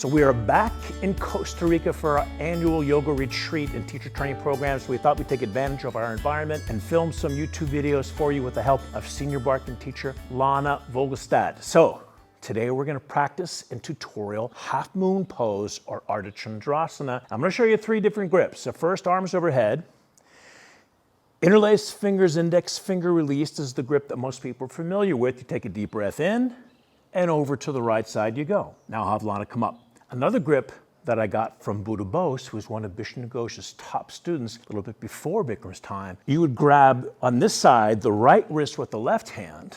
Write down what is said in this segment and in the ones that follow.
So we are back in Costa Rica for our annual yoga retreat and teacher training programs. We thought we'd take advantage of our environment and film some YouTube videos for you with the help of senior Barkan teacher Lana Vogestad. So today we're going to practice in tutorial half moon pose or Ardha Chandrasana. I'm going to show you 3 different grips. So first, arms overhead. Interlaced fingers, index finger released is the grip that most people are familiar with. You take a deep breath in and over to the right side you go. Now I'll have Lana come up. Another grip that I got from Buddha Bose, who was one of Bishnu Ghosh's top students a little bit before Bikram's time. You would grab on this side the right wrist with the left hand,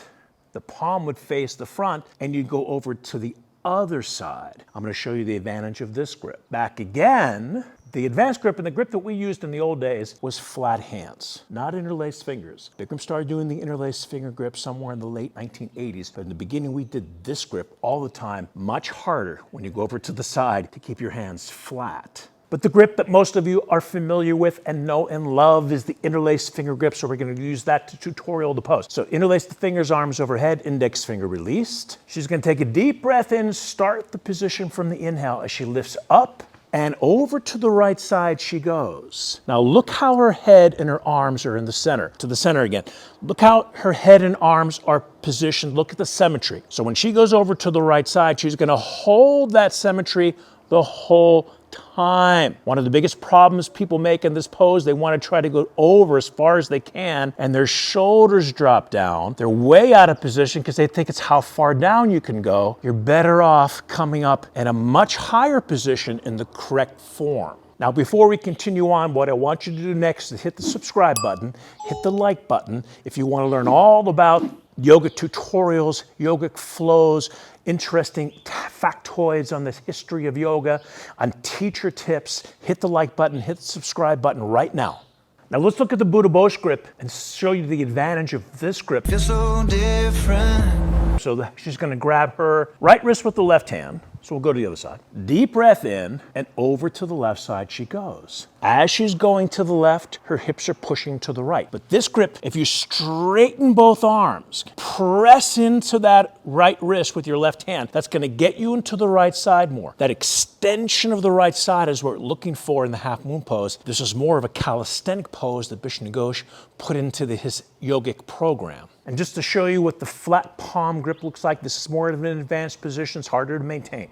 the palm would face the front, and you'd go over to the other side. I'm going to show you the advantage of this grip. Back again. The advanced grip and the grip that we used in the old days was flat hands, not interlaced fingers. Bikram started doing the interlaced finger grip somewhere in the late 1980s, but in the beginning we did this grip all the time, much harder when you go over to the side to keep your hands flat. But the grip that most of you are familiar with and know and love is the interlaced finger grip, so we're going to use that to tutorial the pose. So interlace the fingers, arms overhead, index finger released. She's going to take a deep breath in, start the position from the inhale as she lifts up, and over to the right side she goes. Now look how her head and her arms are in the center. To the center again. Look how her head and arms are positioned. Look at the symmetry. So when she goes over to the right side, she's going to hold that symmetry the whole time. One of the biggest problems people make in this pose, they want to try to go over as far as they can and their shoulders drop down. They're way out of position because they think it's how far down you can go. You're better off coming up in a much higher position in the correct form. Now, before we continue on, what I want you to do next is hit the subscribe button, hit the like button if you want to learn all about yoga tutorials, yogic flows, interesting factoids on the history of yoga, on teacher tips. Hit the like button, hit the subscribe button right now. Now let's look at the Buddha Bose grip and show you the advantage of this grip. Feels so different. So she's going to grab her right wrist with the left hand. So we'll go to the other side. Deep breath in and over to the left side she goes. As she's going to the left, her hips are pushing to the right. But this grip, if you straighten both arms, press into that right wrist with your left hand, that's going to get you into the right side more. That extension of the right side is what we're looking for in the half moon pose. This is more of a calisthenic pose that Bishnu Ghosh put into his yogic program. And just to show you what the flat palm grip looks like, this is more of an advanced position, it's harder to maintain.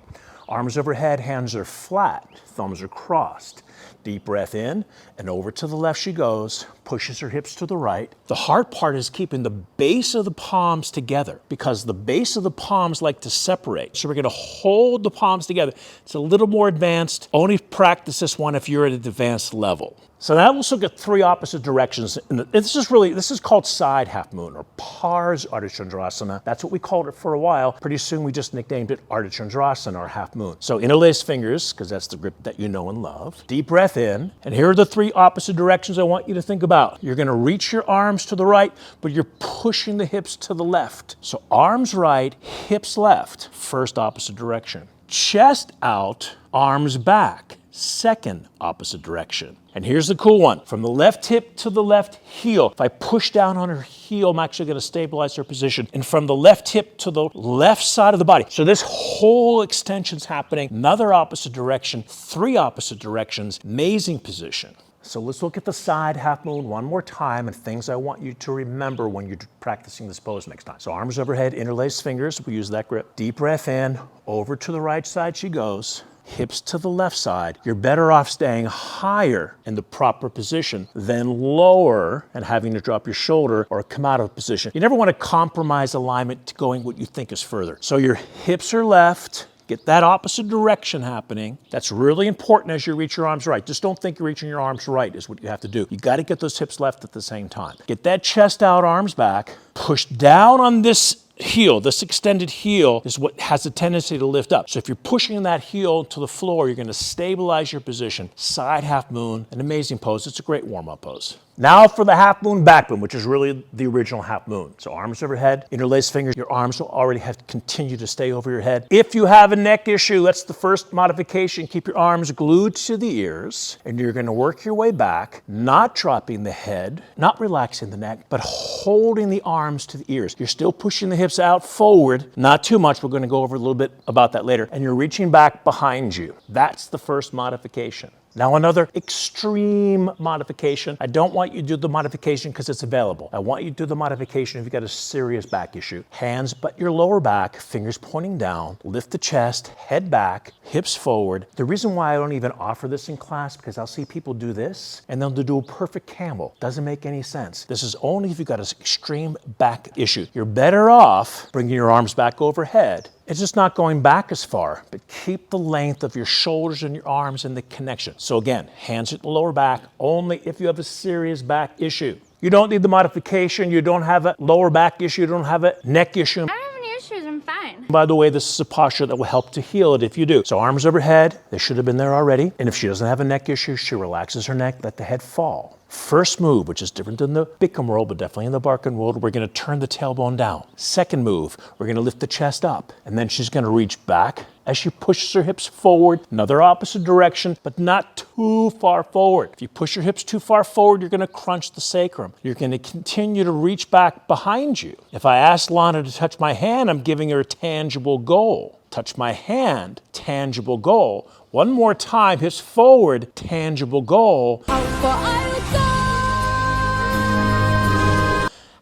Arms overhead, hands are flat, thumbs are crossed. Deep breath in and over to the left she goes, pushes her hips to the right. The hard part is keeping the base of the palms together because the base of the palms like to separate. So we're going to hold the palms together. It's a little more advanced. Only practice this one if you're at an advanced level. So now let's look at 3 opposite directions. This is called side half moon or Pars Ardha Chandrasana. That's what we called it for a while. Pretty soon we just nicknamed it Ardha Chandrasana or half moon. So interlaced fingers, because that's the grip that you know and love. Deep breath in. And here are the 3 opposite directions I want you to think about. You're going to reach your arms to the right, but you're pushing the hips to the left. So arms right, hips left. First opposite direction. Chest out, arms back. Second opposite direction. And here's the cool one. From the left hip to the left heel. If I push down on her heel, I'm actually going to stabilize her position. And from the left hip to the left side of the body. So this whole extension's happening. Another opposite direction, 3 opposite directions. Amazing position. So let's look at the side half moon one more time and things I want you to remember when you're practicing this pose next time. So arms overhead, interlaced fingers. We use that grip. Deep breath in. Over to the right side she goes. Hips to the left side. You're better off staying higher in the proper position than lower and having to drop your shoulder or come out of position. You never want to compromise alignment to going what you think is further. So your hips are left. Get that opposite direction happening. That's really important as you reach your arms right. Just don't think you're reaching your arms right is what you have to do. You got to get those hips left at the same time. Get that chest out, arms back. Push down on this heel. This extended heel is what has a tendency to lift up. So if you're pushing that heel to the floor, you're going to stabilize your position. Side half moon, an amazing pose. It's a great warm-up pose. Now for the half moon back bend, which is really the original half moon. So arms overhead, interlace fingers, your arms will already have to continue to stay over your head. If you have a neck issue, that's the first modification. Keep your arms glued to the ears, and you're gonna work your way back, not dropping the head, not relaxing the neck, but holding the arms to the ears. You're still pushing the hips out forward, not too much. We're gonna go over a little bit about that later. And you're reaching back behind you. That's the first modification. Now another extreme modification. I don't want you to do the modification because it's available. I want you to do the modification if you've got a serious back issue. Hands but your lower back, fingers pointing down, lift the chest, head back, hips forward. The reason why I don't even offer this in class, because I'll see people do this and they'll do a perfect camel. Doesn't make any sense. This is only if you've got an extreme back issue. You're better off bringing your arms back overhead. It's just not going back as far, but keep the length of your shoulders and your arms and the connection. So again, hands at the lower back, only if you have a serious back issue. You don't need the modification, you don't have a lower back issue, you don't have a neck issue. I don't have any issues, I'm fine. By the way, this is a posture that will help to heal it if you do. So arms overhead, they should have been there already. And if she doesn't have a neck issue, she relaxes her neck, let the head fall. First move, which is different than the Bikram world, but definitely in the Barkan world, we're gonna turn the tailbone down. Second move, we're gonna lift the chest up, and then she's gonna reach back as she pushes her hips forward, another opposite direction, but not too far forward. If you push your hips too far forward, you're gonna crunch the sacrum. You're gonna continue to reach back behind you. If I ask Lana to touch my hand, I'm giving her a tangible goal. Touch my hand, tangible goal. One more time, hips forward, tangible goal.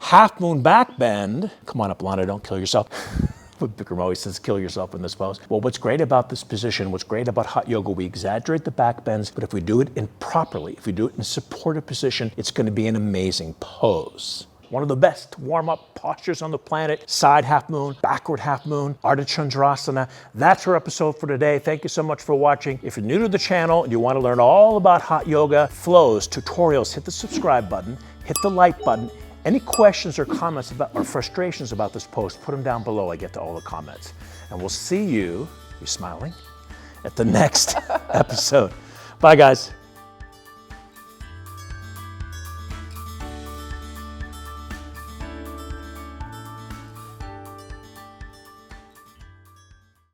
Half moon back bend. Come on up, Lana, don't kill yourself. Bikram always says kill yourself in this pose. Well, what's great about this position, what's great about hot yoga, we exaggerate the back bends, but if we do it properly, if we do it in a supportive position, it's gonna be an amazing pose. One of the best warm-up postures on the planet, side half moon, backward half moon, Ardha Chandrasana. That's our episode for today. Thank you so much for watching. If you're new to the channel and you want to learn all about hot yoga, flows, tutorials, hit the subscribe button, hit the like button. Any questions or comments about or frustrations about this post, put them down below. I get to all the comments. And we'll see you, you're smiling, at the next episode. Bye, guys.